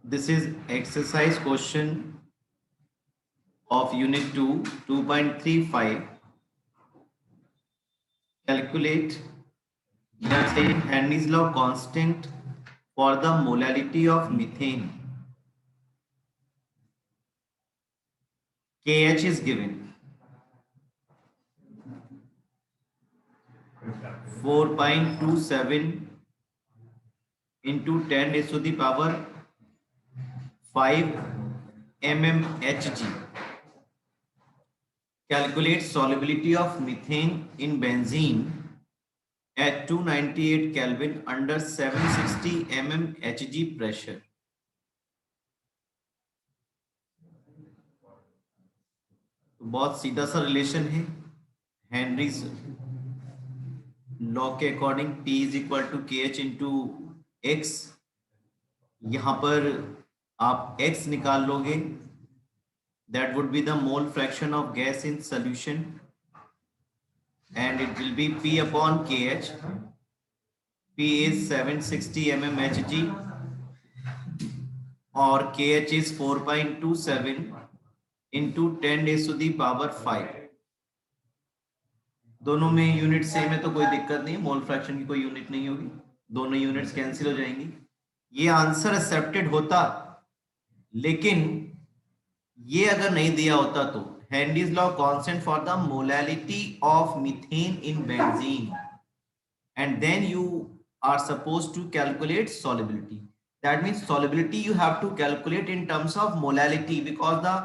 This is exercise question of Unit 2, 2.35. Calculate, we are saying Henry's law constant for the molality of methane. KH is given 4.27 into 10 raised to the power 5 mmHg. Calculate solubility of methane in benzene at 298 Kelvin under 760 mmHg pressure. तो बहुत सीधा सा relation है Henry's law के according P is equal to k h into x. यहां पर आप x निकाल लोगे, that would be the mole fraction of gas in solution and it will be P upon KH. P is 760 mmHg और KH is 4.27 into 10 raised to the power 5. दोनों में unit same है तो कोई दिक्कत नहीं, मोल फ्रैक्शन की कोई यूनिट नहीं होगी, दोनों यूनिट्स कैंसिल हो जाएंगी। ये आंसर एक्सेप्टेड होता, लेकिन ये अगर नहीं दिया होता तो Henry's law constant for the molality of methane in benzene and then you are supposed to calculate solubility. That means solubility you have to calculate in terms of molality because the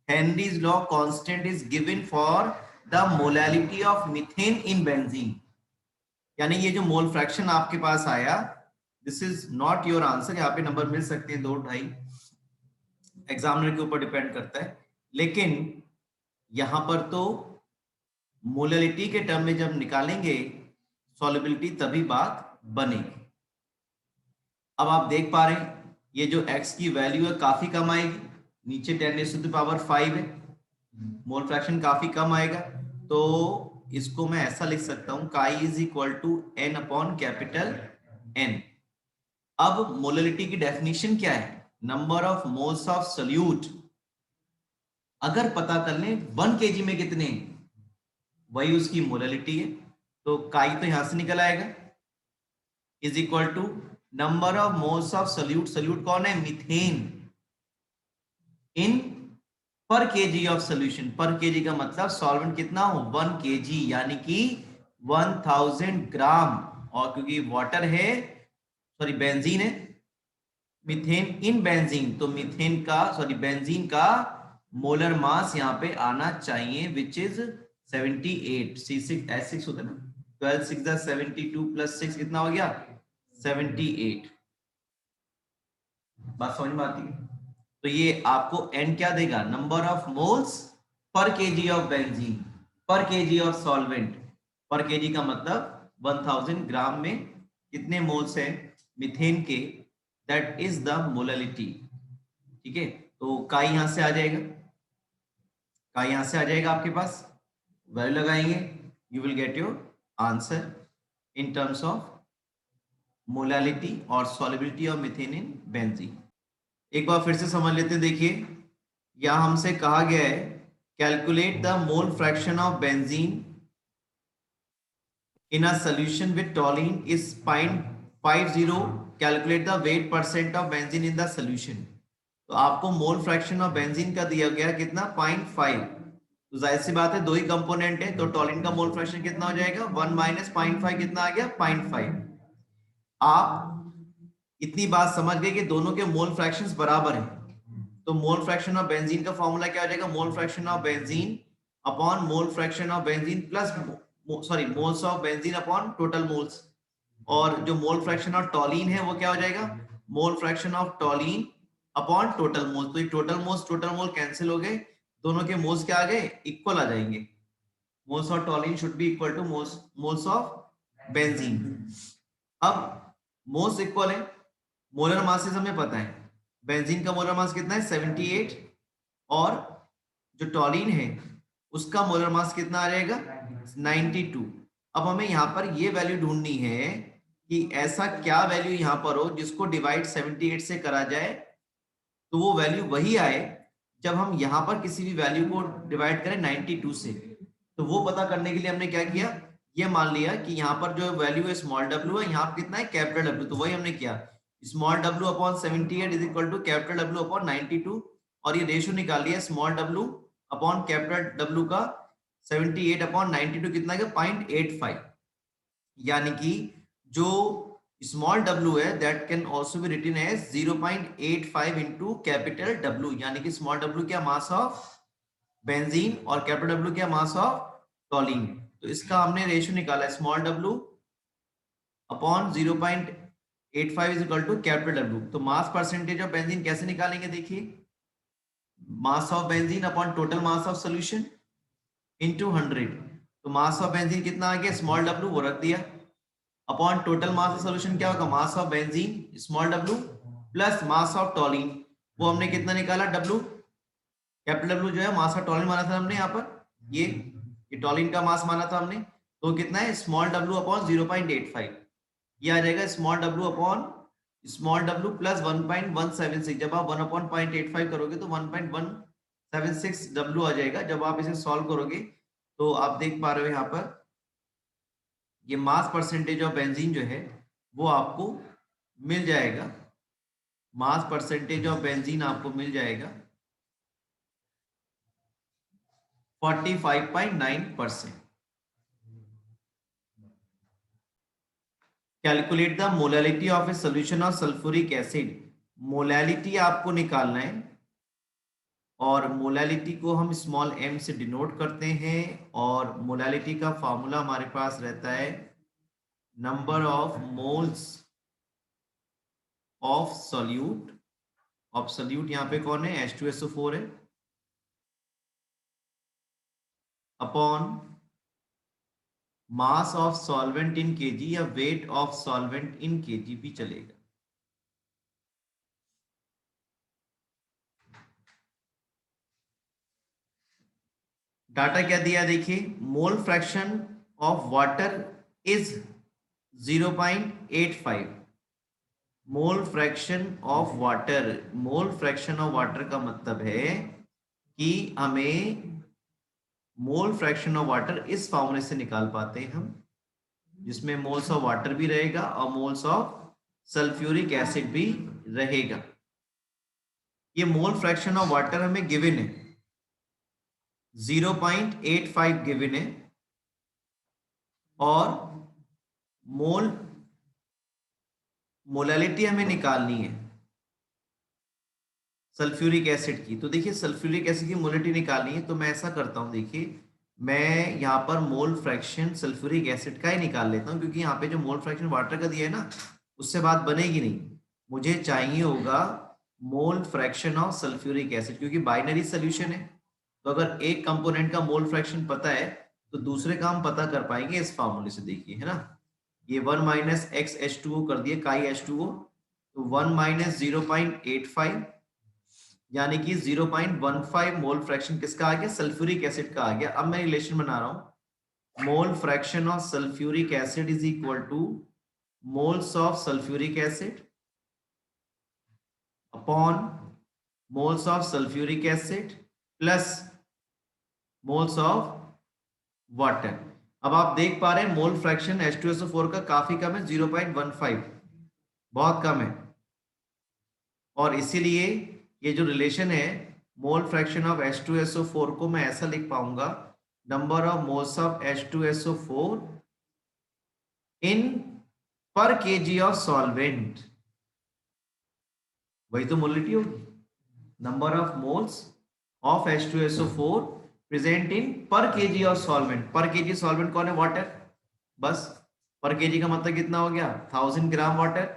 Henry's law constant is given for the molality of methane in benzene. यानी ये जो mole fraction आपके पास आया, this is not your answer. यहाँ पे number मिल सकते हैं 2, 2.5, examiner के ऊपर डिपेंड करता है, लेकिन यहां पर तो मोलैलिटी के टर्म में जब निकालेंगे सॉल्युबिलिटी तभी बात बनेगी। अब आप देख पा रहे हैं ये जो x की वैल्यू है काफी कम आएगी, नीचे 10 raised to the power 5 है, मोल फ्रैक्शन काफी कम आएगा, तो इसको मैं ऐसा लिख सकता हूं chi is equal to n upon capital N। अब मोलैलिटी की डेफिनेशन क्या है? Number of moles of solute. अगर पता कर लें 1 kg में कितने, वही उसकी मोलैलिटी है, तो काई तो यहां से निकल आएगा is equal to number of moles of solute. Solute कौन है? Methane. In per kg of solution, per kg का मतलब सॉल्वेंट कितना हो 1 kg यानी कि 1000 ग्राम, और क्योंकि वाटर है, सॉरी बेंजीन है, मीथेन इन बेंजीन, तो मीथेन का सॉरी बेंजीन का मोलर मास यहाँ पे आना चाहिए विच इज 78। C6 S6 होता है ना, 12 6 72 प्लस 6 कितना हो गया 78। बात समझ में आती है? तो ये आपको n क्या देगा? Number of moles per kg of benzene, पर केजी ऑफ सॉल्वेंट। पर केजी का मतलब 1000 ग्राम में कितने मोल्स है मीथेन के, दैट इज द मोलैलिटी। ठीक है, तो काई यहां से आ जाएगा, काई यहां से आ जाएगा, आपके पास वैल्यू लगाएंगे, you will get your answer in terms of molality और solubility of methane in benzene. एक बार फिर से समझ लेते हैं। देखिए यहां हमसे कहा गया है calculate the mole fraction of benzene in a solution with toluene is 0.50, calculate the weight percent of benzene in the solution। तो आपको मोल फ्रैक्शन ऑफ बेंजीन का दिया गया कितना 0.5, तो जाहिर सी बात है दो ही कंपोनेंट है, तो टोलिन का मोल फ्रैक्शन कितना हो जाएगा 1 माइनस 0.5 कितना आ गया 0.5। आप इतनी बात समझ गए कि दोनों के मोल फ्रैक्शंस बराबर हैं, तो मोल फ्रैक्शन ऑफ बेंजीन का फॉर्मूला क्या हो जाएगा? मोल fraction of benzene upon mole fraction of benzene plus sorry moles of benzene upon total moles, और जो मोल फ्रैक्शन ऑफ टोलिन है वो क्या हो जाएगा? मोल fraction of toluene upon total moles. तो ये टोटल मोल कैंसिल हो गए, दोनों के मोल्स क्या आ गए? इक्वल आ जाएंगे। Moles of toluene should be equal two moles of benzene. अब मोल्स इक्वल है, मोलर मासेस हमें पता है, बेंजीन का मोलर मास कितना है 78, और जो टोलिन है उसका मोलर मास कितना आ जाएगा 92। अब हमें यहाँ पर ये वैल्यू ढूंढनी है कि ऐसा क्या वैल्यू यहाँ पर हो जिसको डिवाइड 78 से करा जाए तो वो वैल्यू वही आए जब हम यहाँ पर किसी भी वैल्यू को डिवाइड करें 92 से। तो वो पता करने के लिए हमने क्या किया, ये मान लिया कि यहाँ पर जो वैल्यू है स्मॉल w है, यहाँ पर कितना है कैपिटल W, तो वही हमने किया small w upon 78 is equal to capital W upon 92, और ये रेशियो निकाल लिया small w upon capital W का 78 अपॉन 92 कितना है 0.85, यानी कि जो स्मॉल w है that can also be written as 0.85 into capital W, यानी कि स्मॉल w क्या मास ऑफ बेंजीन और कैपिटल W क्या मास ऑफ टॉलिन। तो इसका हमने रेशियो निकाला small w upon 0.85 is equal to capital W। तो मास परसेंटेज ऑफ बेंजीन कैसे निकालेंगे, देखिए mass of benzene upon total mass of solution into 100। तो मास ऑफ बेंजीन कितना आ गया स्मॉल w, वो रख दिया, upon total mass of solution क्या होगा मास of benzene small w plus mass of टॉलिन, वो हमने कितना निकाला w, कैपिटल W जो है मास ऑफ टॉलिन माना था हमने यहाँ पर, ये टॉलिन का मास माना था हमने, तो कितना है स्मॉल w अपॉन 0.85, ये आ जाएगा small w upon small w plus 1.176, जब आप 1 अपॉन 0.85 करोगे तो 1.176 w आ जाएगा। जब आप इसे सॉल्व करोगे तो आप देख पा रहे हो यहाँ पर ये मास परसेंटेज ऑफ बेंजीन जो है वो आपको मिल जाएगा, मास परसेंटेज ऑफ बेंजीन आपको मिल जाएगा 45.9%। Calculate the molality of A solution of sulphuric acid, molality आपको निकालना है और मोलैलिटी को हम स्मॉल m से डिनोट करते हैं, और मोलैलिटी का फॉर्मूला हमारे पास रहता है number of moles of solute, of solute यहाँ पे कौन है H2SO4 है, upon mass of solvent in KG या weight of solvent in KG भी चलेगा। डाटा क्या दिया देखिए, mole fraction of water is 0.85, mole fraction of water, mole fraction of water का मतलब है कि हमें मोल फ्रैक्शन ऑफ वाटर इस फॉर्मूले से निकाल पाते हैं हम, जिसमें मोल्स ऑफ वाटर भी रहेगा और मोल्स ऑफ सल्फ्यूरिक एसिड भी रहेगा। ये मोल फ्रैक्शन ऑफ वाटर हमें गिवन है 0.85 गिवन है, और मोलैलिटी हमें निकालनी है सल्फ्यूरिक एसिड की। तो देखिए सल्फ्यूरिक एसिड की मोलैलिटी निकालनी है, तो मैं ऐसा करता हूं, देखिए मैं यहाँ पर मोल फ्रैक्शन सल्फ्यूरिक एसिड का ही निकाल लेता हूँ, क्योंकि यहाँ पे जो मोल फ्रैक्शन वाटर का दिया है ना उससे बात बनेगी नहीं, मुझे चाहिए होगा मोल फ्रैक्शन ऑफ सल्फ्यूरिक एसिड, क्योंकि बाइनरी सोल्यूशन है। तो अगर एक कंपोनेंट का मोल फ्रैक्शन पता है तो दूसरे का हम पता कर पाएंगे इस फॉर्मूले से, देखिए है ना, ये 1 माइनस एक्स H2O कर दिए काई H2O, तो 1 माइनस 0.85 यानी कि 0.15 मोल फ्रैक्शन किसका आ गया सल्फ्यूरिक एसिड का आ गया। अब मैं रिलेशन बना रहा हूं, मोल fraction of sulphuric acid is equal two moles of sulphuric acid upon moles of sulphuric acid plus moles of water. अब आप देख पा रहे हैं मोल फ्रैक्शन H2SO4 का काफी कम है 0.15, बहुत कम है, और इसीलिए ये जो रिलेशन है मोल फ्रैक्शन ऑफ H2SO4 को मैं ऐसा लिख पाऊंगा number of moles of H2SO4 in per kg of solvent, वही तो मोलैलिटी होगी, number of moles of H2SO4 present in per kg of solvent. पर केजी सॉल्वेंट कौन है वाटर, बस पर केजी का मतलब कितना हो गया 1000 ग्राम वाटर,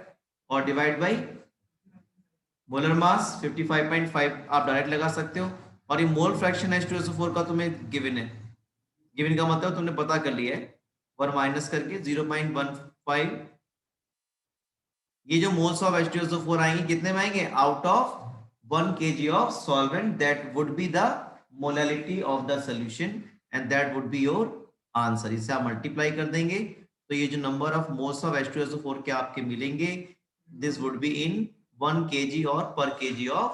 और डिवाइड बाई मोलर मास 55.5 आप डायरेक्ट लगा सकते हो, और ये मोल फ्रैक्शन H2SO4 का तुम्हें गिवन है, गिवन का मतलब तुमने पता कर लिया है 1 माइनस करके 0.15। ये जो मोल्स ऑफ H2SO4 आएंगे कितने में आएंगे out of 1 kg of solvent, that would be the molality of the solution and that would be your answer। इसे आप मल्टीप्लाई कर देंगे तो ये जो number of moles of H2SO4 के आपके मिलेंगे, this would be in 1 kg और पर kg ऑफ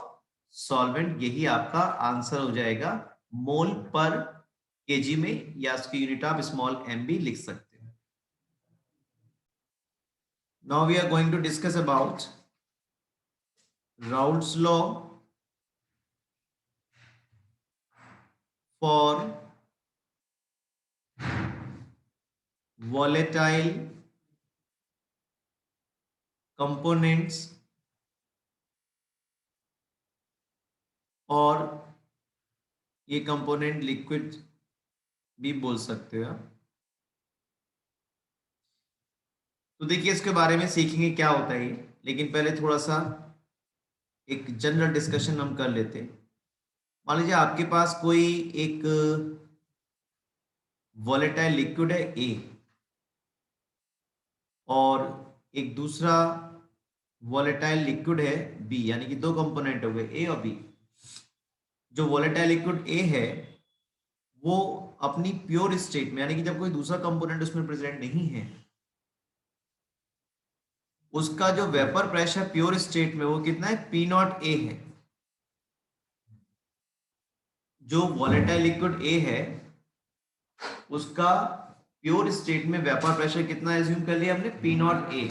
सॉल्वेंट, यही आपका आंसर हो जाएगा मोल पर केजी में, या उसकी यूनिट आप स्मॉल एम भी लिख सकते हो। Now we are going to discuss about Raoult's law for volatile components और ये कंपोनेंट लिक्विड भी बोल सकते हो। तो देखिए इसके बारे में सीखेंगे क्या होता है ये, लेकिन पहले थोड़ा सा एक जनरल डिस्कशन हम कर लेते हैं। मान लीजिए आपके पास कोई एक वॉलेटाइल लिक्विड है ए, और एक दूसरा वॉलेटाइल लिक्विड है बी, यानी कि दो कंपोनेंट हो गए ए और बी। जो वॉलेटाइल लिक्विड ए है वो अपनी प्योर स्टेट में, यानी कि जब कोई दूसरा कंपोनेंट उसमें प्रेजेंट नहीं है, उसका जो वेपर प्रेशर प्योर स्टेट में वो कितना है, पी नॉट ए है। जो वॉलेटाइल लिक्विड ए है उसका प्योर स्टेट में वेपर प्रेशर कितना एज्यूम कर लिया हमने, पी नॉट ए।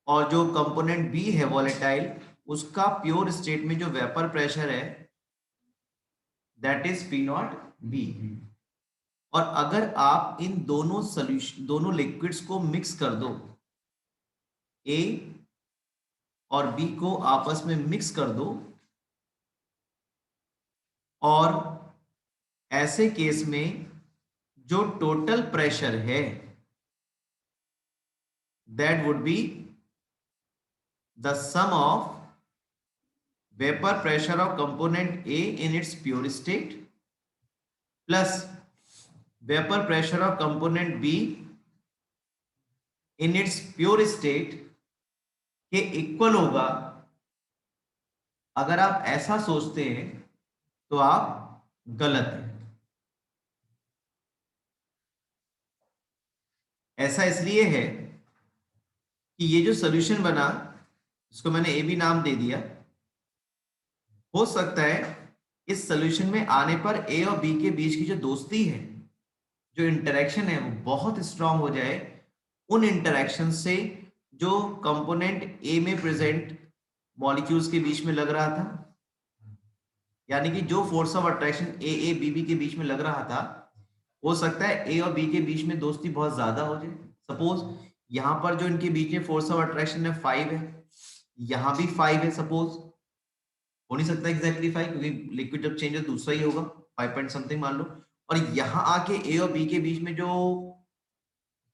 और जो कंपोनेंट बी है वॉलेटाइल, उसका प्योर स्टेट में जो वेपर प्रेशर है that is P not be. और अगर आप इन दोनों सॉल्यूशन, दोनों लिक्विड्स को मिक्स कर दो, ए और बी को आपस में मिक्स कर दो, और ऐसे केस में जो टोटल प्रेशर है that would be the sum of vapour pressure of component a in its pure state plus vapour pressure of component b in its pure state के इक्वल होगा। अगर आप ऐसा सोचते हैं तो आप गलत हैं। ऐसा इसलिए है कि ये जो सॉल्यूशन बना, इसको मैंने ए बी नाम दे दिया, हो सकता है इस सॉल्यूशन में आने पर ए और बी के बीच की जो दोस्ती है, जो इंटरेक्शन है, वो बहुत स्ट्रांग हो जाए। उन इंटरेक्शन से जो कंपोनेंट ए में प्रेजेंट मॉलिक्यूल्स के बीच में लग रहा था, यानी कि जो force of attraction a B b के बीच में लग रहा था, हो सकता है ए और बी के बीच में दोस्ती बहुत ज्यादा हो जाए। सपोज यहां पर जो इनके बीच में फोर्स ऑफ अट्रैक्शन है 5 है, यहां भी 5 है, सपोज हो नहीं सकता एग्जैक्टली 5, क्योंकि लिक्विड जब चेंज हो दूसरा ही होगा, 5 पॉइंट समथिंग मान लो। और यहां आके ए और बी के बीच में जो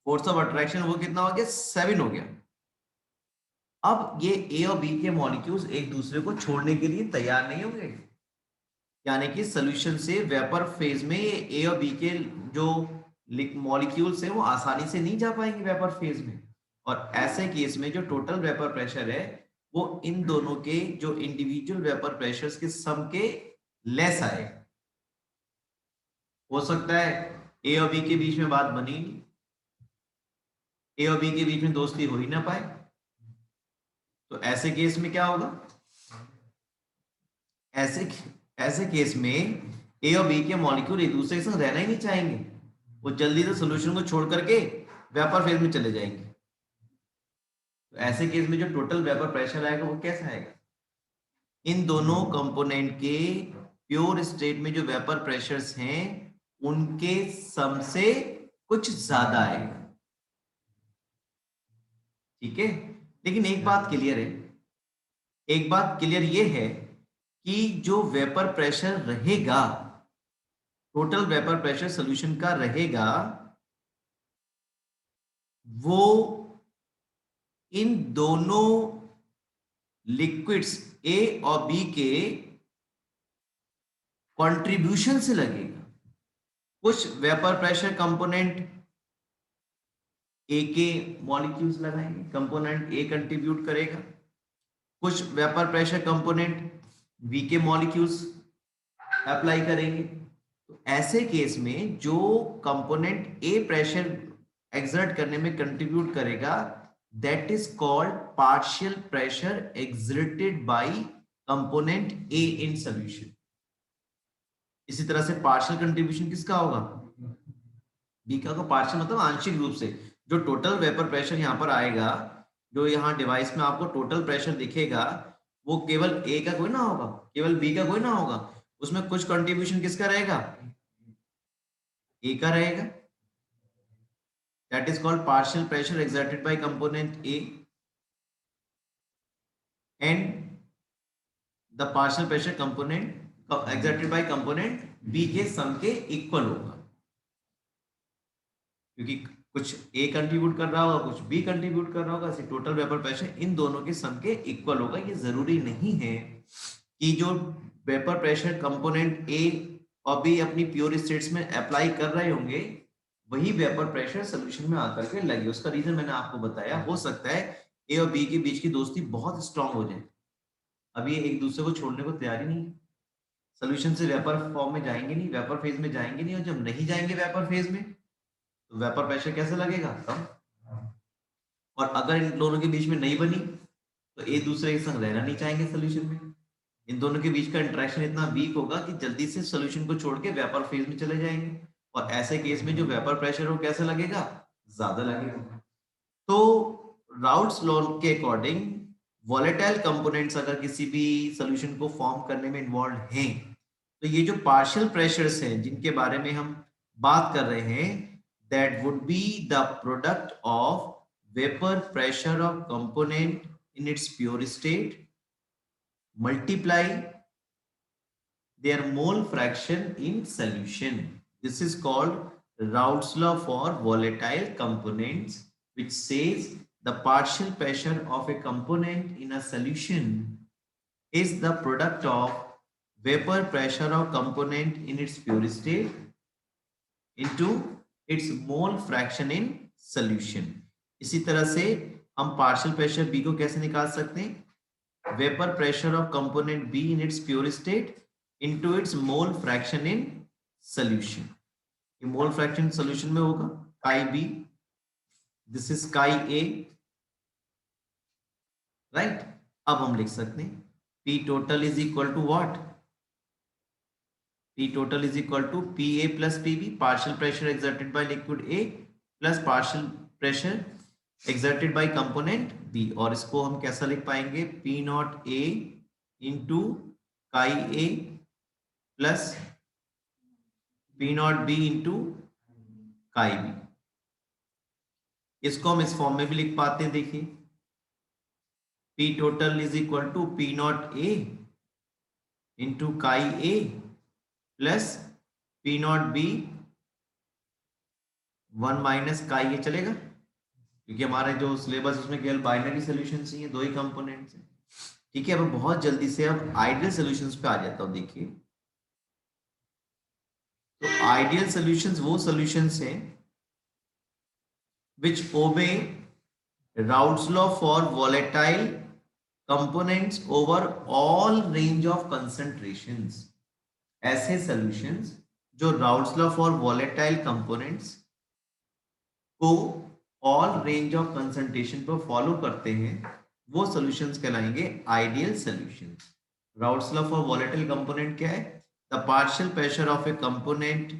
फोर्स ऑफ अट्रैक्शन वो कितना हो गया, 7 हो गया। अब ये ए और बी के मॉलिक्यूल्स एक दूसरे को छोड़ने के लिए तैयार नहीं होंगे, यानी कि सॉल्यूशन से वेपर फेज में ए और बी के जो मॉलिक्यूल्स हैं वो आसानी से नहीं जा पाएंगे वेपर फेज में। और ऐसे केस में जो टोटल वेपर प्रेशर है वो इन दोनों के जो इंडिविजुअल वेपर प्रेशर्स के सम के लेस आए। हो सकता है ए और बी के बीच में बात बनी नहीं, ए और बी के बीच में दोस्ती हो ही ना पाए। तो ऐसे केस में क्या होगा, ऐसे केस में ए और बी के मॉलिक्यूल एक दूसरे के साथ रहना ही नहीं चाहेंगे, वो जल्दी से सॉल्यूशन को छोड़ करके वेपर फेज में चले जाएंगे। तो ऐसे केस में जो टोटल वेपर प्रेशर आएगा वो कैसा आएगा, इन दोनों कंपोनेंट के प्योर स्टेट में जो वेपर प्रेशर्स हैं उनके सम से कुछ ज्यादा आएगा। ठीक है, लेकिन एक बात क्लियर है, एक बात क्लियर ये है कि जो वेपर प्रेशर रहेगा, टोटल वेपर प्रेशर सॉल्यूशन का रहेगा, वो इन दोनों लिक्विड्स ए और बी के कंट्रीब्यूशन से लगेगा। कुछ वेपर प्रेशर कंपोनेंट ए के मॉलिक्यूल्स लगाएंगे, कंपोनेंट ए कंट्रीब्यूट करेगा, कुछ वेपर प्रेशर कंपोनेंट बी के मॉलिक्यूल्स अप्लाई करेंगे। तो ऐसे केस में जो कंपोनेंट ए प्रेशर एक्सर्ट करने में कंट्रीब्यूट करेगा that is called partial pressure exerted by component a in solution. इसी तरह से पार्शियल कंट्रीब्यूशन किसका होगा, बी का पार्शियल मतलब आंशिक रूप से। जो टोटल वेपर प्रेशर यहाँ पर आएगा, जो यहाँ डिवाइस में आपको टोटल प्रेशर दिखेगा, वो केवल ए का कोई ना होगा, केवल बी का कोई ना होगा, उसमें कुछ कंट्रीब्यूशन किसका रहेगा, ए का रहेगा। That is called partial pressure exerted by component a and the partial pressure component exerted by component b के सम के इक्वल होगा, क्योंकि कुछ ए कंट्रीब्यूट कर रहा होगा, कुछ बी कंट्रीब्यूट कर रहा होगा, ऐसे टोटल वेपर प्रेशर इन दोनों के सम के इक्वल होगा। ये जरूरी नहीं है कि जो वेपर प्रेशर कंपोनेंट ए और बी अपनी प्योर स्टेट्स में अप्लाई कर रहे होंगे वही वेपर प्रेशर सोल्यूशन में आकर के लगे। उसका रीजन मैंने आपको बताया, हो सकता है ए और बी के बीच की दोस्ती बहुत स्ट्रांग हो जाए, अब ये एक दूसरे को छोड़ने को तैयार ही नहीं, सोल्यूशन से वेपर फॉर्म में जाएंगे नहीं, वेपर फेज में जाएंगे नहीं, और जब नहीं जाएंगे वेपर फेज में तो वेपर प्रेशर कैसे लगेगा, कम। और अगर इन दोनों के बीच में नहीं बनी तो एक दूसरे के संग रहना नहीं चाहेंगे सोल्यूशन में, इन दोनों के बीच का इंटरेक्शन इतना वीक होगा कि जल्दी से सोल्यूशन को छोड़ के वेपर फेज में चले जाएंगे, और ऐसे केस में जो वेपर प्रेशर हो कैसे लगेगा, ज्यादा लगेगा। तो राउट्स लॉ के अकॉर्डिंग वॉलेटाइल कंपोनेंट्स अगर किसी भी सोल्यूशन को फॉर्म करने में इन्वॉल्व हैं, तो ये जो पार्शियल प्रेशर्स हैं जिनके बारे में हम बात कर रहे हैं, that would be the product of vapour pressure of component in its pure state multiply their mole fraction in solution. This is called Raoult's law for volatile components, which says the partial pressure of a component in a solution is the product of vapor pressure of component in its pure state into its mole fraction in solution. इसी तरह से हम partial pressure B को कैसे निकाल सकते हैं, vapor pressure of component B in its pure state into its mole fraction in solution. ये mole fraction solution में होगा chi B, this is chi A, right? अब हम लिख सकते हैं P total is equal to what? P total is equal to PA plus PB, partial pressure exerted by liquid A plus partial pressure exerted by component B, और इसको हम कैसा लिख पाएंगे, P not A into chi A plus P not B into काई B। इसको हम इस फॉर्म में भी लिख पाते हैं, देखिए P total is equal to P not A into chi A plus P not B 1 minus chi A, चलेगा क्योंकि हमारे जो सिलेबस उसमें केवल बाइनरी सॉल्यूशंस ही हैं, दो ही कंपोनेंट्स हैं। ठीक है, अब बहुत जल्दी से अब आइडियल सॉल्यूशंस पे आ जाता हूं। देखिए तो आइडियल सॉल्यूशंस वो सॉल्यूशंस हैं which obey Raoult's law for volatile components over all range of concentrations। ऐसे सॉल्यूशंस जो Raoult's law for volatile components को ऑल रेंज ऑफ कंसंट्रेशन पर फॉलो करते हैं, वो सॉल्यूशंस कहलाएंगे ideal solutions. Raoult's law for volatile component क्या है, the partial pressure of a component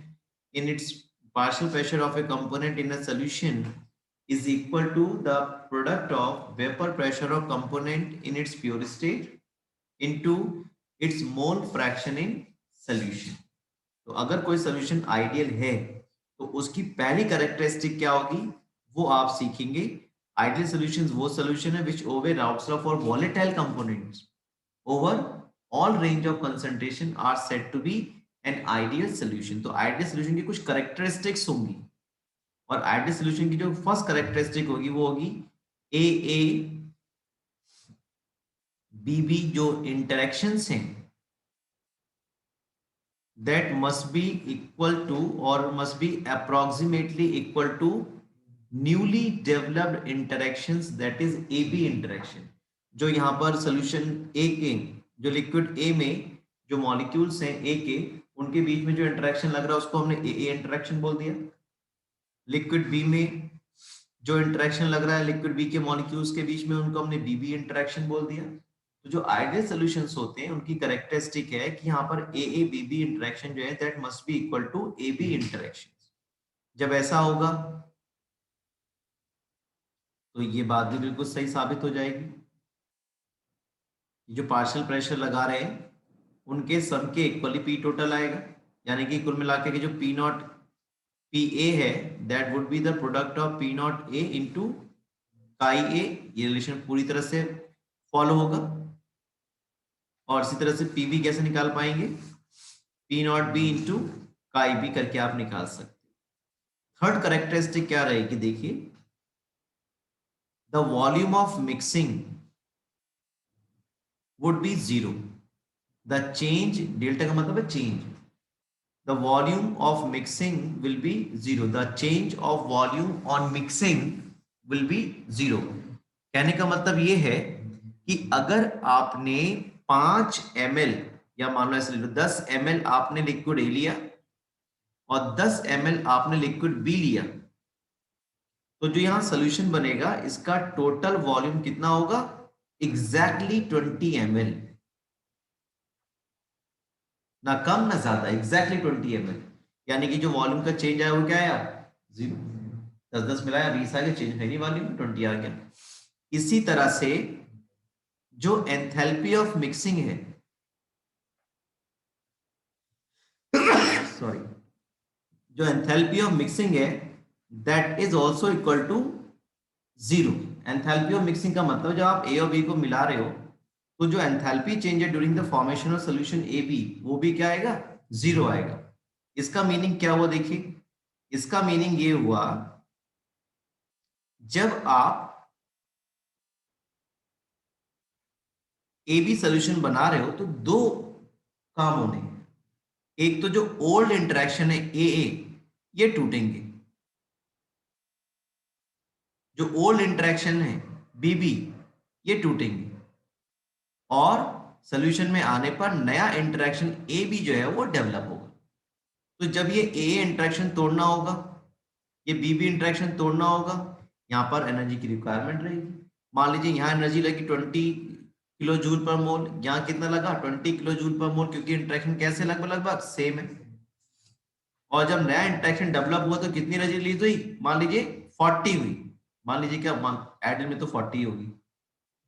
in its partial pressure of a component in a solution is equal to the product of vapor pressure of component in its pure state into its mole fraction in solution। तो अगर कोई solution ideal है तो उसकी पहली characteristic क्या होगी वो आप सीखेंगे। आइडियल सॉल्यूशंस वो सॉल्यूशन है which obey Raoult's law for volatile components over all range of concentration are said to be an ideal solution। तो आइडियल सॉल्यूशन की कुछ कैरेक्टरिस्टिक्स होंगी, और आइडियल सॉल्यूशन की जो फर्स्ट कैरेक्टरिस्टिक होगी वो होगी ए ए बी बी जो इंटरेक्शंस हैं that must be equal to or must be approximately equal to newly developed interactions, that is AB interaction। जो यहाँ पर सॉल्यूशन A के जो लिक्विड A में जो मॉलिक्यूल्स हैं A के, उनके बीच में जो इंटरेक्शन लग रहा है उसको हमने AA इंटरेक्शन बोल दिया। लिक्विड B में जो इंटरेक्शन लग रहा है लिक्विड B के मॉलिक्यूल्स के बीच में, उनको हमने BB इंटरेक्शन बोल दिया। तो जो आइडियल सॉल्यूशंस होते हैं उनकी कैरेक्टरिस्टिक है कि यहाँ पर a A B B interaction जो है that must be equal to A B interaction. जब ऐसा होगा तो ये बात भी बिल्कुल सही साबित हो जाएगी। जो पार्शियल प्रेशर लगा रहे हैं उनके सम के इक्वली पी टोटल आएगा, यानी कि कुल मिलाकर के जो पी नॉट पी ए है that would be the product of P not A into chi ए। ये रिलेशन पूरी तरह से फॉलो होगा। और इसी तरह से पी बी कैसे निकाल पाएंगे, पी नॉट बी इंटू काई बी करके आप निकाल सकते। थर्ड कैरेक्टरिस्टिक क्या रहेगी, देखिए the volume of mixing would be zero. The change, delta का मतलब है change. The volume of mixing will be zero. The change of volume on mixing will be zero. कहने का मतलब ये है कि अगर आपने 5 ml या मान लो ऐसे ले लो 10 ml आपने लिक्विड ए लिया और 10 ml आपने लिक्विड बी लिया, तो जो यहां सोल्यूशन बनेगा इसका टोटल वॉल्यूम कितना होगा, एग्जैक्टली 20 ml, ना कम ना ज्यादा, एग्जैक्टली 20 ml। यानी कि जो वॉल्यूम का चेंज आया वो क्या आया, 0। 10 मिलाया 20 आ गया, चेंज है नहीं वॉल्यूम, 20 आ गया। इसी तरह से जो एंथैल्पी ऑफ मिक्सिंग है सॉरी, जो एंथैल्पी ऑफ मिक्सिंग है that is also equal to 0। Enthalpy of mixing का मतलब जब आप ए और बी को मिला रहे हो तो जो एंथैल्पी चेंज है during the formation of solution a b वो भी क्या आएगा, 0 आएगा। इसका मीनिंग क्या हुआ, देखिए इसका मीनिंग ये हुआ जब आप ए बी सोल्यूशन बना रहे हो तो दो काम होने, एक तो जो ओल्ड इंटरेक्शन है ए ए ये टूटेंगे, जो ओल्ड इंटरेक्शन है बी बी ये टूटेंगे, और सोल्यूशन में आने पर नया इंटरेक्शन ए बी जो है वो डेवलप होगा। तो जब ये ए इंटरेक्शन तोड़ना होगा, ये बी बी इंटरेक्शन तोड़ना होगा, यहाँ पर एनर्जी की रिक्वायरमेंट रहेगी। मान लीजिए यहाँ एनर्जी लगी 20 किलो जूल पर मोल, यहाँ कितना लगा 20 किलो जूल पर मोल, क्योंकि इंटरेक्शन कैसे लगभग लगभग सेम है। और जब नया इंटरेक्शन डेवलप हुआ तो कितनी एनर्जी रिलीज हुई, मान लीजिए 40 हुई, मान लीजिए क्या एडल में तो 40 होगी,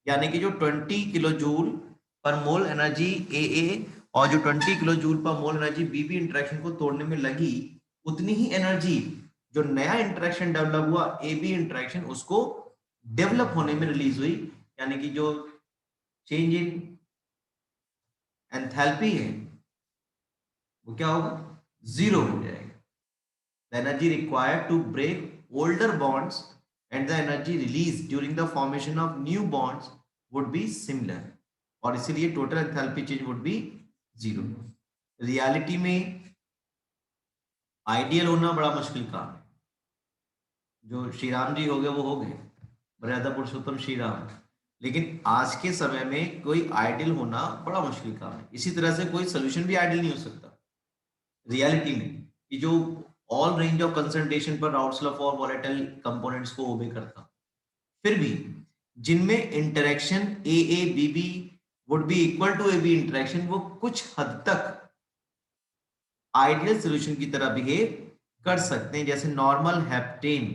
यानी कि जो 20 kilojoule per mole energy ए ए और जो 20 kilojoule per mole energy b B interaction को तोड़ने में लगी, उतनी ही एनर्जी जो नया इंटरेक्शन डेवलप हुआ ए बी इंटरेक्शन उसको डेवलप होने में रिलीज हुई, यानी कि जो चेंज इन एंथैल्पी है वो क्या होगा, 0 हो जाएगा। The energy required to break older bonds and the energy released during the formation of new bonds would be similar, और इसीलिए total enthalpy change would be 0। Reality में आइडियल होना बड़ा मुश्किल काम है। जो श्री राम जी हो गए वो हो गए, मर्यादा पुरुषोत्तम श्री राम, लेकिन आज के समय में कोई आइडियल होना बड़ा मुश्किल काम है। इसी तरह से कोई सोल्यूशन भी आइडियल नहीं हो सकता रियलिटी में, कि जो ऑल रेंज ऑफ कंसंट्रेशन पर Raoult's law for volatile components को ओबे करता। फिर भी जिनमें interaction a A B b would be equal to A B interaction, वो कुछ हद तक आइडियल सॉल्यूशन की तरह बिहेव कर सकते हैं, जैसे normal heptane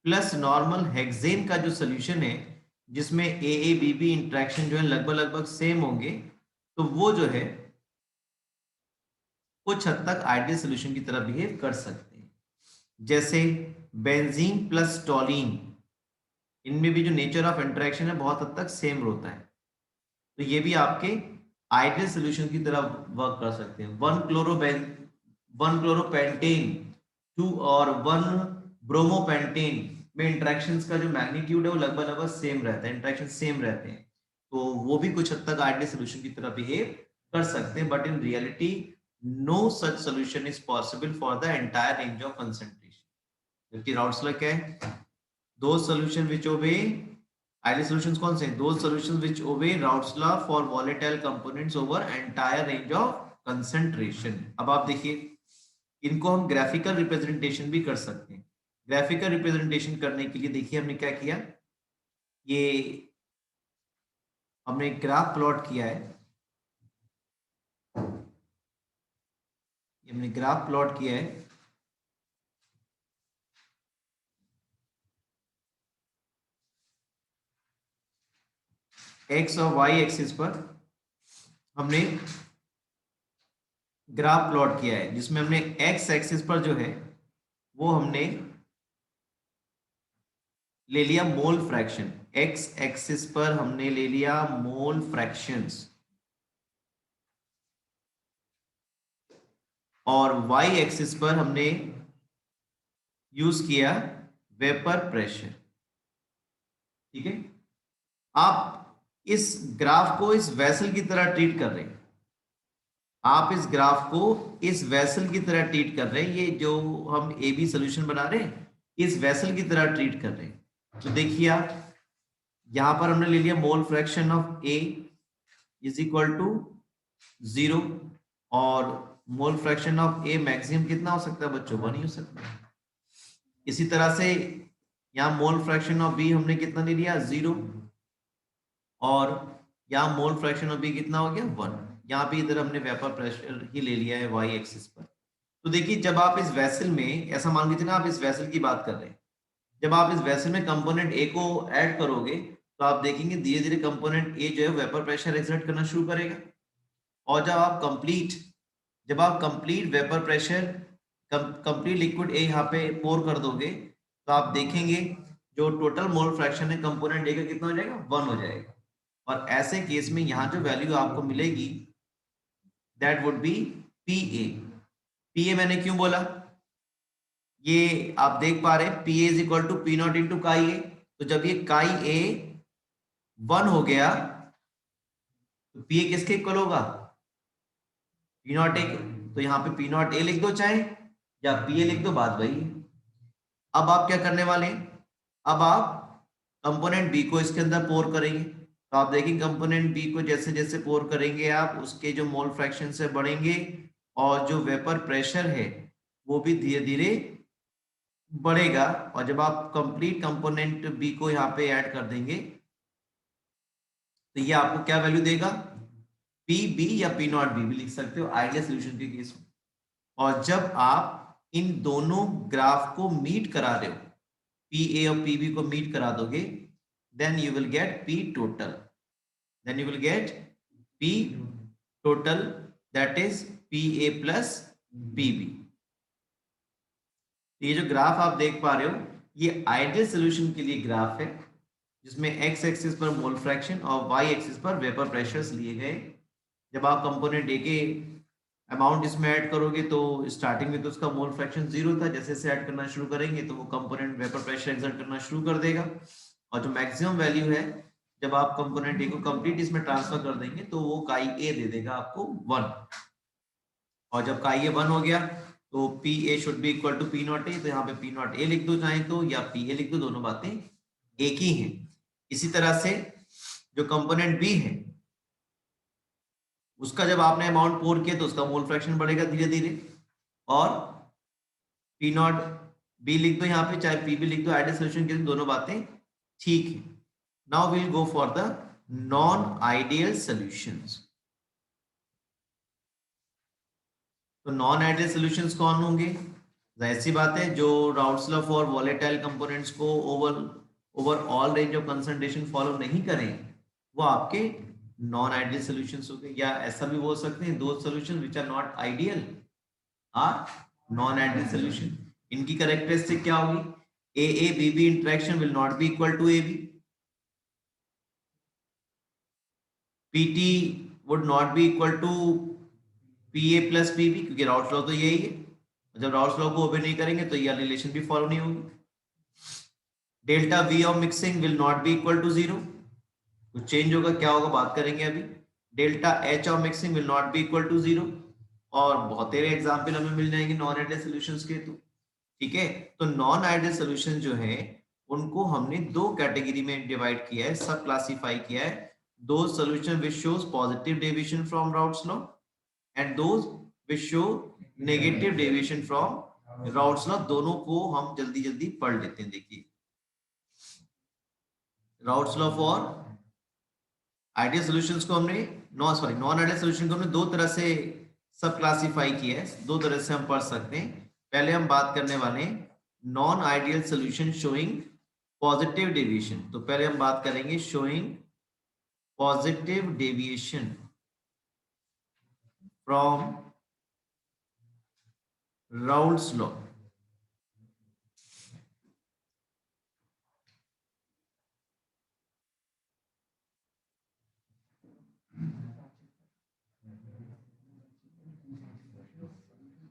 plus normal hexane का जो सॉल्यूशन है जिसमें ए ए बी बी इंटरेक्शन जो है लगभग लगभग सेम होंगे, तो वो जो है कुछ हद तक आइडियल सॉल्यूशन की तरह बिहेव कर सकते हैं। जैसे बेंजीन प्लस टॉलिन, इनमें भी जो नेचर ऑफ इंटरेक्शन है बहुत हद तक सेम होता है, तो ये भी आपके आइडियल सॉल्यूशन की तरह वर्क कर सकते हैं। 1 क्लोरोपेंटेन 2 और 1 ब्रोमोपेंटेन में इंटरेक्शंस का जो मैग्नीट्यूड है वो लगभग लगभग सेम रहता है, इंटरेक्शन सेम रहते हैं, तो वो भी कुछ हद तक आइडियल सॉल्यूशन की तरह बिहेव कर सकते हैं। But in reality no such solution is possible for the entire range of concentration। जबकि राउट्स लॉ क्या है, those solution which obey ideal solutions कौन से हैं, those solutions which obey routes law for volatile components over entire range of concentration। अब आप देखिए इनको हम ग्राफिकल रिप्रेजेंटेशन भी कर सकते हैं। ग्राफिकल रिप्रेजेंटेशन करने के लिए देखिए हमने क्या किया, ये हमने ग्राफ प्लॉट किया है, ये हमने ग्राफ प्लॉट किया है। एक्स और वाई एक्सिस पर हमने ग्राफ प्लॉट किया है, जिसमें हमने एक्स एक्सिस पर जो है वो हमने ले लिया मोल फ्रैक्शन। एक्स एक्सिस पर हमने ले लिया मोल फ्रैक्शंस और वाई एक्सिस पर हमने यूज किया वेपर प्रेशर। ठीक है, आप इस ग्राफ को इस वेसल की तरह ट्रीट कर रहे हैं, आप इस ग्राफ को इस वेसल की तरह ट्रीट कर रहे हैं। ये जो हम ए बी सोल्यूशन बना रहे हैं इस वेसल की तरह ट्रीट कर रहे हैं। तो देखिए आप यहां पर हमने ले लिया mole fraction of a is equal to 0 और mole fraction of a maximum कितना हो सकता है बच्चों? 1 ही हो सकता है। इसी तरह से यहाँ मोल फ्रैक्शन ऑफ बी हमने कितना ले लिया? 0 और यहाँ मोल फ्रैक्शन ऑफ बी कितना हो गया? 1। यहाँ भी इधर हमने वेपर प्रेशर ही ले लिया है वाई एक्सिस पर। तो देखिए जब आप इस वेसल में, ऐसा मान लीजिए ना आप इस वेसल की बात कर रहे हैं, जब आप इस वेसल में कंपोनेंट ए को ऐड करोगे तो आप देखेंगे धीरे धीरे कंपोनेंट ए जो है वेपर प्रेशर एक्सर्ट करना शुरू करेगा। और जब आप complete vapour pressure, complete liquid A यहाँ पे पोर कर दोगे तो आप देखेंगे जो टोटल मोल फ्रैक्शन है कंपोनेंट ए का कितना हो जाएगा? 1 हो जाएगा। और ऐसे केस में यहाँ जो वैल्यू आपको मिलेगी that would be p A. P a मैंने क्यों बोला? ये आप देख पा रहे हैं p a is equal to P not into chi a. तो जब ये काई ए 1 हो गया तो पी ए किसके इक्वल होगा? P not a. तो यहाँ पे पी नॉट ए लिख दो चाहे या पी ए लिख दो, बात वही है। अब आप क्या करने वाले हैं? अब आप कंपोनेंट बी को इसके अंदर पोर करेंगे तो आप देखेंगे कंपोनेंट बी को जैसे जैसे पोर करेंगे आप उसके जो मोल फ्रैक्शन से बढ़ेंगे और जो वेपर प्रेशर है वो भी धीरे धीरे बढ़ेगा। और जब आप कंप्लीट कंपोनेंट बी को यहाँ पे ऐड कर देंगे तो ये आपको क्या वैल्यू देगा? पी बी या पी नॉट बी भी लिख सकते हो आइडियल सॉल्यूशन के केस में। और जब आप इन दोनों ग्राफ को मीट करा रहे हो, पी ए और पी बी को मीट करा दोगे, then you will get P total. Then you will get P total, that is PA plus PB. ये जो ग्राफ आप देख पा रहे हो ये आइडियल सॉल्यूशन के लिए ग्राफ है जिसमें x एक्सिस पर मोल फ्रैक्शन और y एक्सिस पर वेपर प्रेशर्स लिए गए। जब आप कंपोनेंट ए के अमाउंट इसमें ऐड करोगे तो स्टार्टिंग में तो उसका मोल फ्रैक्शन 0 था, जैसे जैसे ऐड करना शुरू करेंगे तो वो कंपोनेंट वेपर प्रेशर एक्सर्ट करना शुरू कर देगा। और जो मैक्सिमम वैल्यू है जब आप कंपोनेंट ए को कंप्लीट इसमें ट्रांसफर कर देंगे तो वो काई ए दे देगा आपको 1। और जब काई ए 1 हो गया तो p a should be equal to P not a. तो यहाँ पे पी नॉट ए लिख दो चाहे तो या पी ए लिख दो, दोनों बातें एक ही हैं। इसी तरह से जो कंपोनेंट बी है उसका जब आपने अमाउंट पोर किया तो उसका मोल फ्रैक्शन बढ़ेगा धीरे धीरे। और पी नॉट बी लिख दो यहाँ पे चाहे पी बी लिख दो, आइडियल सॉल्यूशन के लिए दोनों बातें ठीक है। Now will go for the non ideal solutions. तो नॉन आइडियल सॉल्यूशंस कौन होंगे? ऐसी बात है जो Raoult's law for volatile components को overall range of concentration follow नहीं करें वो आपके नॉन आइडियल सॉल्यूशंस हो गए। या ऐसा भी बोल सकते हैं दो solution which are not ideal are non ideal solution. इनकी कैरेक्टरिस्टिक क्या होगी? A A B B interaction will not be equal to A B, PT would not be equal to P A plus P B, क्योंकि Raoult's law तो यही है। जब Raoult's law को ओबे नहीं करेंगे तो यह रिलेशन भी फॉलो नहीं होगी। Delta V of mixing will not be equal to 0, तो चेंज होगा, क्या होगा बात करेंगे अभी। Delta H of mixing will not be equal to 0 और बहुत सारे एग्जांपल हमें मिल जाएंगे नॉन आइडियल सॉल्यूशंस के। तो ठीक है, तो नॉन आइडियल सॉल्यूशन जो है उनको हमने दो कैटेगरी में डिवाइड किया है, सब क्लासिफाई किया है। those solution which shows positive deviation from Raoult's law and those which show negative deviation from Raoult's law। दोनों को हम जल्दी जल्दी पढ़ लेते हैं। देखिए routes law for ideal solutions को हमने नॉन आइडियल सॉल्यूशन को हमने दो तरह से सब क्लासिफाई किया है, दो तरह से हम पढ़ सकते हैं। पहले हम बात करने वाले non ideal solution showing positive deviation. तो पहले हम बात करेंगे showing positive deviation from Raoult's law.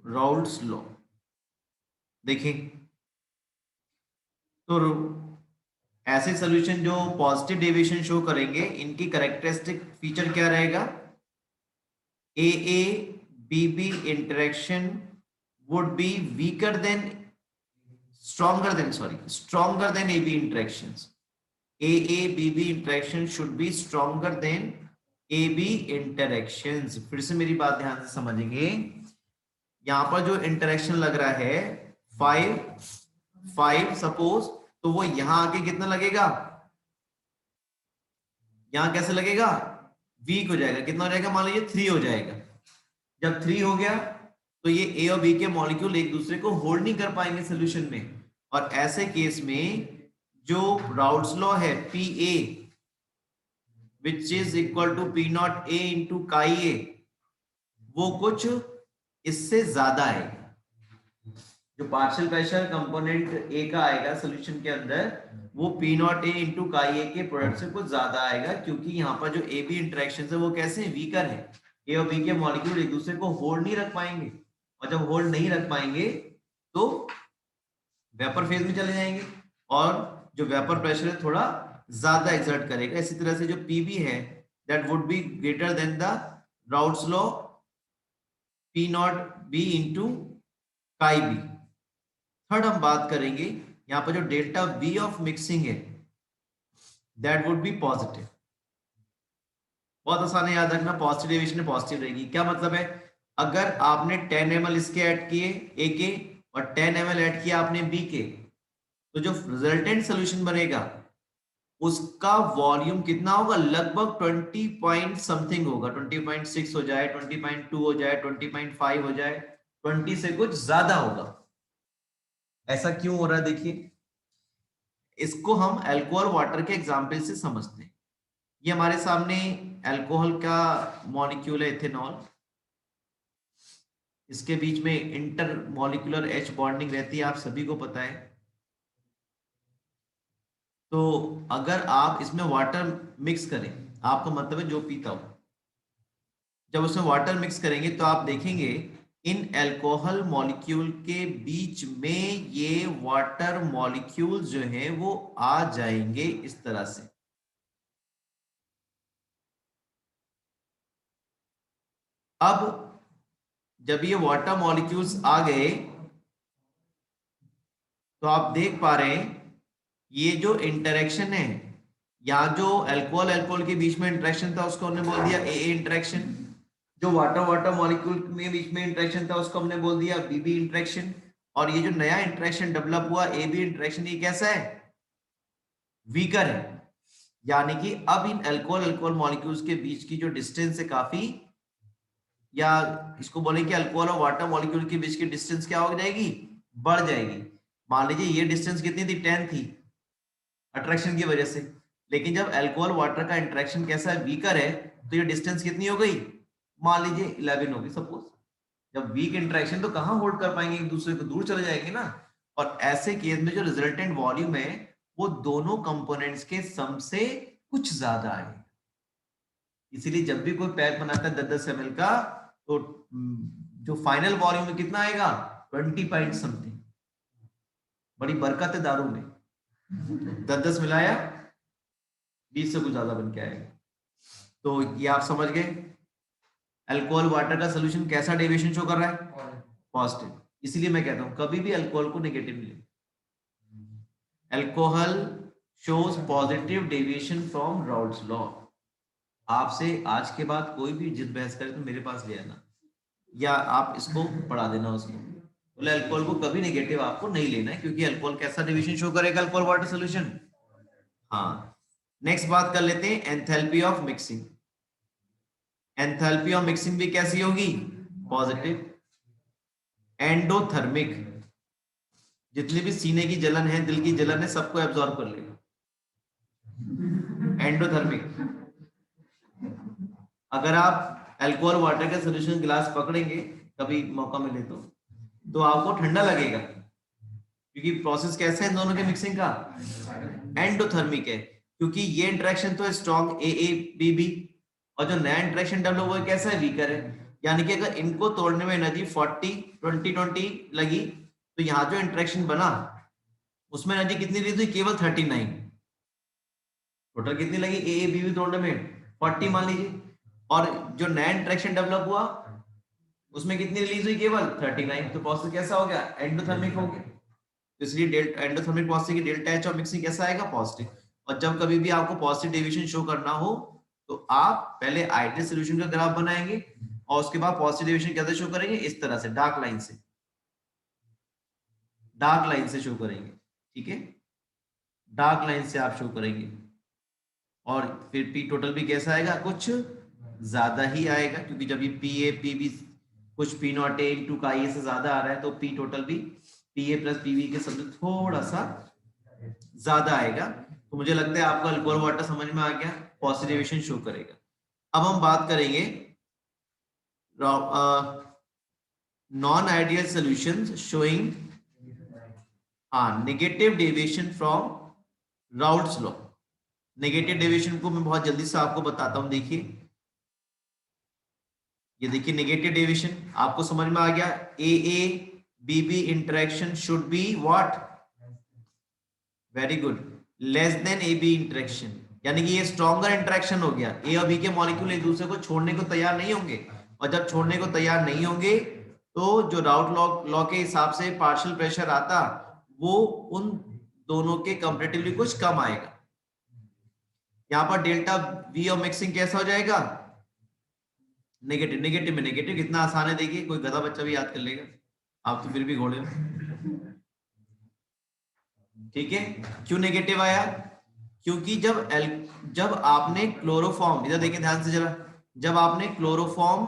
Raoult's law देखिए, तो ऐसे सॉल्यूशन जो पॉजिटिव डेविएशन शो करेंगे, इनकी कैरेक्टरिस्टिक फीचर क्या रहेगा? A A B B interaction would be weaker than stronger than AB interactions. AABB interaction should be stronger than AB interactions. फिर से मेरी बात ध्यान से समझेंगे, यहां पर जो इंटरेक्शन लग रहा है 5 सपोज, तो वो यहां आके कितना लगेगा? यहां कैसे लगेगा? वीक हो जाएगा। कितना हो जाएगा? मान लीजिए 3 हो जाएगा। जब 3 हो गया तो ये ए और बी के मॉलिक्यूल एक दूसरे को होल्ड नहीं कर पाएंगे सोल्यूशन में, और ऐसे केस में जो राउल्स लॉ है P A which is equal to P not A into chi A, वो कुछ इससे ज्यादा आएगा। जो पार्शियल प्रेशर कंपोनेंट ए का आएगा सोल्यूशन के अंदर, वो P not A into chi ए के प्रोडक्ट से कुछ ज्यादा आएगा, क्योंकि यहाँ पर जो ए बी इंटरेक्शन है वो कैसे वीकर है। ए और बी के मॉलिक्यूल एक दूसरे को होल्ड नहीं रख पाएंगे, और जब होल्ड नहीं रख पाएंगे तो वेपर फेज में चले जाएंगे, और जो वेपर प्रेशर है थोड़ा ज्यादा एक्सर्ट करेगा। इसी तरह से जो पीबी है that would be greater than the Raoult's law P not be into काई बी। थर्ड हम बात करेंगे यहाँ पर जो डेल्टा वी ऑफ मिक्सिंग है दैट वुड बी पॉजिटिव। बहुत आसान है याद रखना, पॉजिटिव डेविएशन पॉजिटिव रहेगी। क्या मतलब है? अगर आपने 10 ml इसके ऐड किए ए के और 10 ml ऐड किया आपने बी के, तो जो रिजल्टेंट सोल्यूशन बनेगा उसका वॉल्यूम कितना होगा? लगभग 20 पॉइंट समथिंग होगा। 20.6 हो जाए, 20.2 हो जाए, 20.5 हो जाए, 20 से कुछ ज्यादा होगा। ऐसा क्यों हो रहा है? देखिए, इसको हम अल्कोहल वाटर के एग्जाम्पल से समझते हैं। ये हमारे सामने अल्कोहल का मॉलिक्यूल है इथेनॉल, इसके बीच में इंटर मॉलिक्यूलर एच बॉन्डिंग रहती है, आप सभी को पता है। तो अगर आप इसमें वाटर मिक्स करें, आपका मतलब है जो पीता हो, जब उसमें वाटर मिक्स करेंगे तो आप देखेंगे इन अल्कोहल मॉलिक्यूल के बीच में ये वाटर मॉलिक्यूल जो है वो आ जाएंगे इस तरह से। अब जब ये वाटर मॉलिक्यूल्स आ गए तो आप देख पा रहे हैं ये जो इंटरेक्शन है, यहाँ जो अल्कोहल अल्कोहल के बीच में इंटरेक्शन था उसको हमने बोल दिया ए इंटरेक्शन, जो वाटर वाटर मॉलिक्यूल के बीच में इंटरेक्शन था उसको हमने बोल दिया बीबी इंटरेक्शन, और ये जो नया इंटरेक्शन डेवलप हुआ ए बी इंटरेक्शन, ये कैसा है? वीकर है। यानी कि अब इन अल्कोहल अल्कोहल मॉलिक्यूल्स के बीच की जो डिस्टेंस है काफी, या इसको बोले कि अल्कोहल और वाटर मॉलिक्यूल के बीच की डिस्टेंस क्या हो जाएगी? बढ़ जाएगी। मान लीजिए ये डिस्टेंस कितनी थी? 10 थी अट्रैक्शन की वजह से, लेकिन जब अल्कोहल वाटर का इंटरेक्शन कैसा है? वीकर है, तो ये डिस्टेंस कितनी हो गई? मान लीजिए 11 होगी सपोज। जब वीक इंटरेक्शन तो कहां होल्ड कर पाएंगे एक दूसरे को, दूर चले जाएंगे ना। और ऐसे केस में जो रिजल्टेंट वॉल्यूम है वो दोनों कंपोनेंट्स के सम से कुछ ज्यादा है। इसीलिए जब भी कोई पैक बनाता है 10-10 ml का, तो जो फाइनल वॉल्यूम में कितना आएगा? 20 पॉइंट समथिंग। बड़ी बरकत है दारू में, 10-10 मिलाया 20 से कुछ ज्यादा बन के आएगा। तो ये आप समझ गए अल्कोहल वाटर का सोल्यूशन कैसा डेविएशन शो कर रहा है? पॉजिटिव। इसलिए मैं कहता हूं कभी भी अल्कोहल को नेगेटिव ले। Alcohol shows positive deviation from Raoult's law. आपसे आज के बाद कोई भी जिद बहस करे तो मेरे पास ले आना, या आप इसको पढ़ा देना उसको, बोले अल्कोहल को कभी नेगेटिव आपको नहीं लेना है, क्योंकि अल्कोहल कैसा डेविएशन शो करेगा? Alcohol water solution. हाँ, नेक्स्ट बात कर लेते हैं enthalpy of mixing. Enthalpy of mixing भी कैसी होगी? पॉजिटिव। एंडोथर्मिक, जितनी भी सीने की जलन है, दिल की जलन है, सबको एब्जॉर्ब कर लेगा। एंडोथर्मिक, अगर आप अल्कोहल वाटर का सोल्यूशन गिलास पकड़ेंगे कभी मौका मिले तो आपको ठंडा लगेगा, क्योंकि प्रोसेस कैसा है इन दोनों के मिक्सिंग का? एंडोथर्मिक है, क्योंकि ये इंटरेक्शन तो strong A A B B, और जो नया इंटरेक्शन डेवलप हुआ है कैसा है? वीकर है। यानी कि अगर इनको तोड़ने में एनर्जी 40-20-20 लगी, तो यहाँ जो इंटरेक्शन बना उसमें एनर्जी कितनी रिलीज हुई? केवल 39। टोटल कितनी लगी ए ए बी बी तोड़ने में? 40 मान लीजिए। और जो नया इंटरेक्शन डेवलप हुआ उसमें कितनी रिलीज हुई? केवल 39। तो प्रोसेस कैसा हो गया? एंडोथर्मिक हो गया। तो इसलिए एंडोथर्मिक प्रोसेस की डेल्टा एच ऑफ मिक्सिंग कैसा आएगा? पॉजिटिव। और जब कभी भी आपको पॉजिटिव डेविएशन शो करना हो तो आप पहले आइडियल सॉल्यूशन का ग्राफ बनाएंगे और उसके बाद पॉजिटिव डेविएशन कैसे शो करेंगे? इस तरह से, डार्क लाइन से, डार्क लाइन से शो करेंगे। ठीक है, डार्क लाइन से आप शो करेंगे। और फिर पी टोटल भी कैसा आएगा? कुछ ज्यादा ही आएगा, क्योंकि जब ये पी ए पी बी कुछ पी नॉट ए इंटू का ए से ज्यादा आ रहा है, तो पी टोटल भी P A plus P B के समझ थोड़ा सा ज्यादा आएगा। तो मुझे लगता है आपको अल्कोहल वाटर समझ में आ गया, पॉजिटिव डेविएशन शो करेगा। अब हम बात करेंगे non ideal solutions showing negative deviation from Raoult's law. Negative deviation को मैं बहुत जल्दी से आपको बताता हूं। देखिए, ये देखिए नेगेटिव डेविएशन आपको समझ में आ गया। A A B B interaction should be what? Very good, less than A B interaction, यानी कि ये स्ट्रॉन्गर इंटरेक्शन हो गया। ए और बी के मॉलिक्यूल एक दूसरे को छोड़ने को तैयार नहीं होंगे, और जब छोड़ने को तैयार नहीं होंगे तो जो राउल्ट लॉ के हिसाब से पार्शियल प्रेशर आता वो उन दोनों के कंपैरेटिवली कुछ कम आएगा। यहाँ पर डेल्टा वी ऑफ मिक्सिंग कैसा हो जाएगा? नेगेटिव। नेगेटिव में नेगेटिव कितना आसान है, देखिए कोई गधा बच्चा भी याद कर लेगा, आप तो फिर भी घोड़े हो। ठीक है, क्यों नेगेटिव आया? क्योंकि जब आपने क्लोरोफॉर्म, इधर देखिए ध्यान से जरा, जब आपने क्लोरोफॉर्म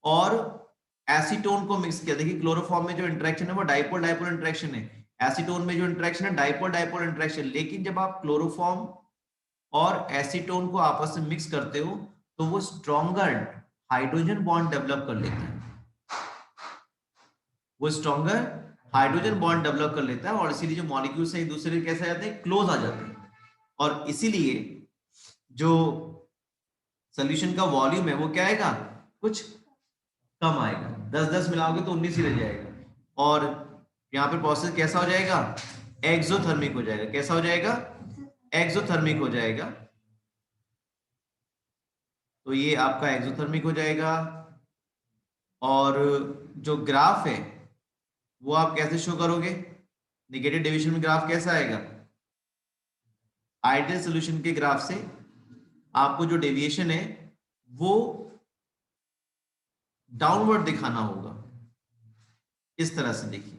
और एसीटोन को मिक्स किया, देखिए क्लोरोफॉर्म में जो इंटरेक्शन है वो डाइपोल डाइपोल इंटरेक्शन है, एसीटोन में जो इंटरेक्शन है डाइपोल डाइपोल इंटरेक्शन। लेकिन जब आप क्लोरोफॉर्म और एसीटोन को आपस में मिक्स करते हो तो वो स्ट्रॉन्गर हाइड्रोजन बॉन्ड डेवलप कर लेता है, वो स्ट्रॉन्गर हाइड्रोजन बॉन्ड डेवलप कर लेता है, और इसीलिए जो मॉलिक्यूल्स हैं एक दूसरे के कैसे आ जाते हैं? क्लोज आ जाते हैं। और इसीलिए जो सॉल्यूशन का वॉल्यूम है वो क्या आएगा? कुछ कम आएगा। 10-10 मिलाओगे तो 19 ही रह जाएगा। और यहाँ पे प्रोसेस कैसा हो जाएगा? एक्सोथर्मिक हो जाएगा। कैसा हो जाएगा? एक्सोथर्मिक हो जाएगा। तो ये आपका एक्सोथर्मिक हो जाएगा। और जो ग्राफ है वो आप कैसे शो करोगे? नेगेटिव डेविएशन में ग्राफ कैसा आएगा? आइडियल सॉल्यूशन के ग्राफ से आपको जो डेविएशन है वो डाउनवर्ड दिखाना होगा, इस तरह से। देखिए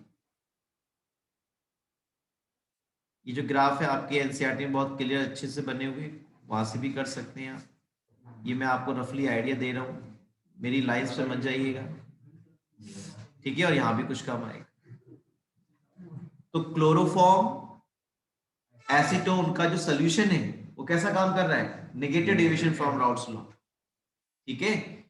ये जो ग्राफ है आपके एनसीईआरटी में बहुत क्लियर अच्छे से बने हुए, वहां से भी कर सकते हैं आप। ये मैं आपको रफली आइडिया दे रहा हूं, मेरी लाइफ से मत जाइएगा। ठीक है, और यहां भी कुछ कम आएगा। तो क्लोरोफॉर्म एसीटोन का जो सोल्यूशन है वो कैसा काम कर रहा है? Negative deviation from Raoult's law. ठीक है,